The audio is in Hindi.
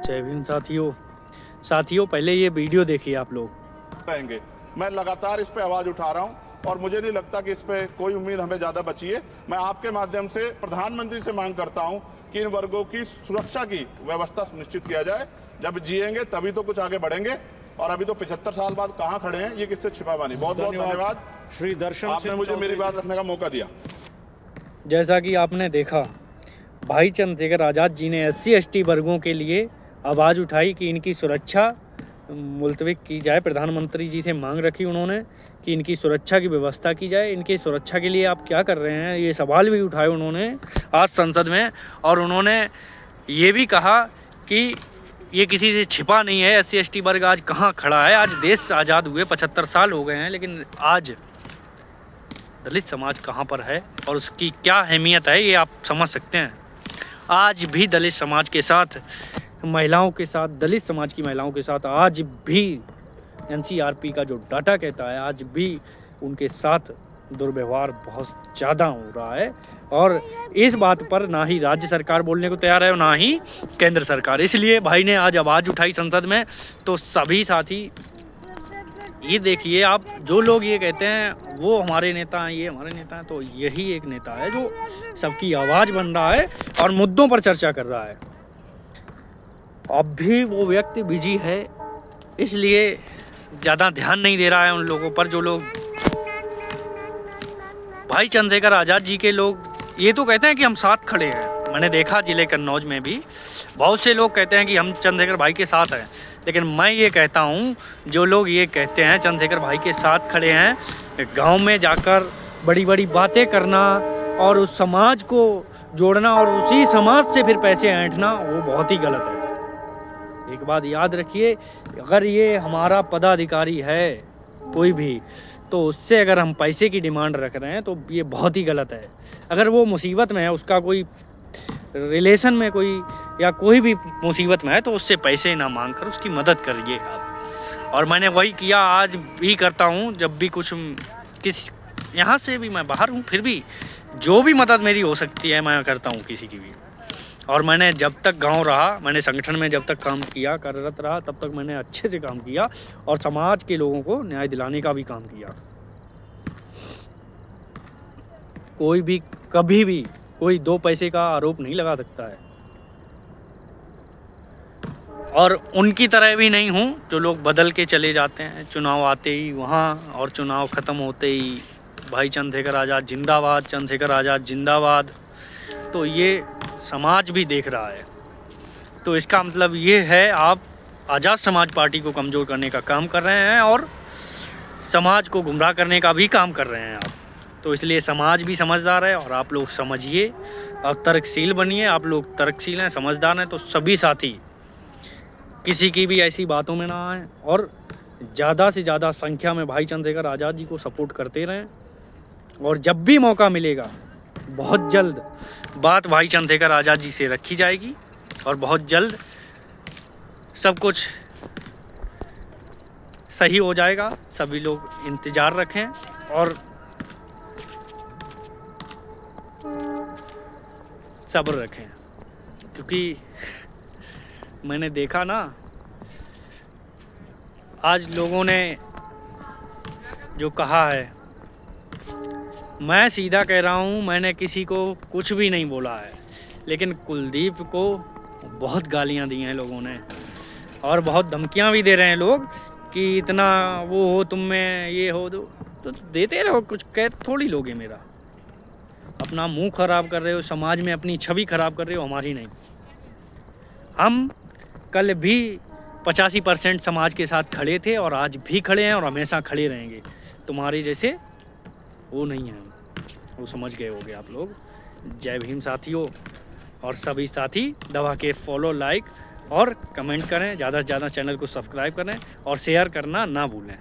जय भीम साथियों पहले ये वीडियो देखिए आप लोग। रहेंगे। मैं लगातार इस पे आवाज उठा रहा हूं और मुझे नहीं लगता कि इस पे कोई उम्मीद हमें ज्यादा बची है। मैं आपके माध्यम से प्रधानमंत्री से मांग करता हूं कि इन वर्गों की सुरक्षा की व्यवस्था सुनिश्चित किया जाए। जब जिएंगे तभी तो कुछ आगे बढ़ेंगे, और अभी तो 75 साल बाद कहां खड़े हैं ये किससे छिपा बनी। बहुत बहुत धन्यवाद श्री दर्शन, आपने मुझे मेरी बात रखने का मौका दिया। जैसा कि आपने देखा, भाई चंद्रशेखर आज़ाद जी ने SC/ST वर्गों के लिए आवाज़ उठाई कि इनकी सुरक्षा मुलतवी की जाए। प्रधानमंत्री जी से मांग रखी उन्होंने कि इनकी सुरक्षा की व्यवस्था की जाए। इनकी सुरक्षा के लिए आप क्या कर रहे हैं, ये सवाल भी उठाए उन्होंने आज संसद में। और उन्होंने ये भी कहा कि ये किसी से छिपा नहीं है। SC/ST वर्ग आज कहाँ खड़ा है। आज देश आज़ाद हुए 75 साल हो गए हैं, लेकिन आज दलित समाज कहाँ पर है और उसकी क्या अहमियत है ये आप समझ सकते हैं। आज भी दलित समाज के साथ, महिलाओं के साथ, दलित समाज की महिलाओं के साथ आज भी NCRP का जो डाटा कहता है, आज भी उनके साथ दुर्व्यवहार बहुत ज़्यादा हो रहा है। और इस बात पर ना ही राज्य सरकार बोलने को तैयार है और ना ही केंद्र सरकार। इसलिए भाई ने आज आवाज़ उठाई संसद में। तो सभी साथी ये देखिए, आप जो लोग ये कहते हैं वो हमारे नेता हैं, ये हमारे नेता हैं, तो यही एक नेता है जो सबकी आवाज़ बन रहा है और मुद्दों पर चर्चा कर रहा है। अब भी वो व्यक्ति बिजी है, इसलिए ज़्यादा ध्यान नहीं दे रहा है उन लोगों पर जो लोग भाई चंद्रशेखर आज़ाद जी के लोग ये तो कहते हैं कि हम साथ खड़े हैं। मैंने देखा जिले कन्नौज में भी बहुत से लोग कहते हैं कि हम चंद्रशेखर भाई के साथ हैं, लेकिन मैं ये कहता हूँ जो लोग ये कहते हैं चंद्रशेखर भाई के साथ खड़े हैं, गांव में जाकर बड़ी बड़ी बातें करना और उस समाज को जोड़ना और उसी समाज से फिर पैसे ऐंठना, वो बहुत ही गलत है। एक बात याद रखिए, अगर ये हमारा पदाधिकारी है कोई भी, तो उससे अगर हम पैसे की डिमांड रख रहे हैं तो ये बहुत ही गलत है। अगर वो मुसीबत में है, उसका कोई रिलेशन में कोई या कोई भी मुसीबत में है, तो उससे पैसे ना मांग कर उसकी मदद करिए आप। और मैंने वही किया, आज भी करता हूँ। जब भी कुछ किस यहाँ से भी मैं बाहर हूँ, फिर भी जो भी मदद मेरी हो सकती है मैं करता हूँ किसी की भी। और मैंने जब तक गांव रहा, मैंने संगठन में जब तक काम किया, कार्यरत रहा, तब तक मैंने अच्छे से काम किया और समाज के लोगों को न्याय दिलाने का भी काम किया। कोई भी कभी भी कोई 2 पैसे का आरोप नहीं लगा सकता है। और उनकी तरह भी नहीं हूँ जो लोग बदल के चले जाते हैं चुनाव आते ही वहाँ, और चुनाव ख़त्म होते ही भाई चंद्रशेखर आज़ाद जिंदाबाद, चंद्रशेखर आज़ाद जिंदाबाद। तो ये समाज भी देख रहा है। तो इसका मतलब ये है, आप आज़ाद समाज पार्टी को कमज़ोर करने का काम कर रहे हैं और समाज को गुमराह करने का भी काम कर रहे हैं आप। तो इसलिए समाज भी समझदार है और आप लोग समझिए और तर्कशील बनिए। आप लोग तर्कशील हैं, समझदार हैं, तो सभी साथी किसी की भी ऐसी बातों में ना आए और ज़्यादा से ज़्यादा संख्या में भाई चंद्रशेखर आज़ाद जी को सपोर्ट करते रहें। और जब भी मौका मिलेगा, बहुत जल्द बात भाई चंद्रशेखर आज़ाद जी से रखी जाएगी और बहुत जल्द सब कुछ सही हो जाएगा। सभी लोग इंतज़ार रखें और सब्र रखें, क्योंकि मैंने देखा ना, आज लोगों ने जो कहा है, मैं सीधा कह रहा हूँ, मैंने किसी को कुछ भी नहीं बोला है, लेकिन कुलदीप को बहुत गालियाँ दी हैं लोगों ने और बहुत धमकियाँ भी दे रहे हैं लोग कि इतना वो हो, तुम में ये हो, तो देते रहो, कुछ कह थोड़ी लोगे। मेरा अपना मुंह खराब कर रहे हो, समाज में अपनी छवि खराब कर रहे हो, हमारी नहीं। हम कल भी 85% समाज के साथ खड़े थे और आज भी खड़े हैं और हमेशा खड़े रहेंगे। तुम्हारे जैसे वो नहीं है, वो समझ गए होगे आप लोग। जय भीम साथियों, और सभी साथी दबा के फॉलो, लाइक और कमेंट करें, ज़्यादा से ज़्यादा चैनल को सब्सक्राइब करें और शेयर करना ना भूलें।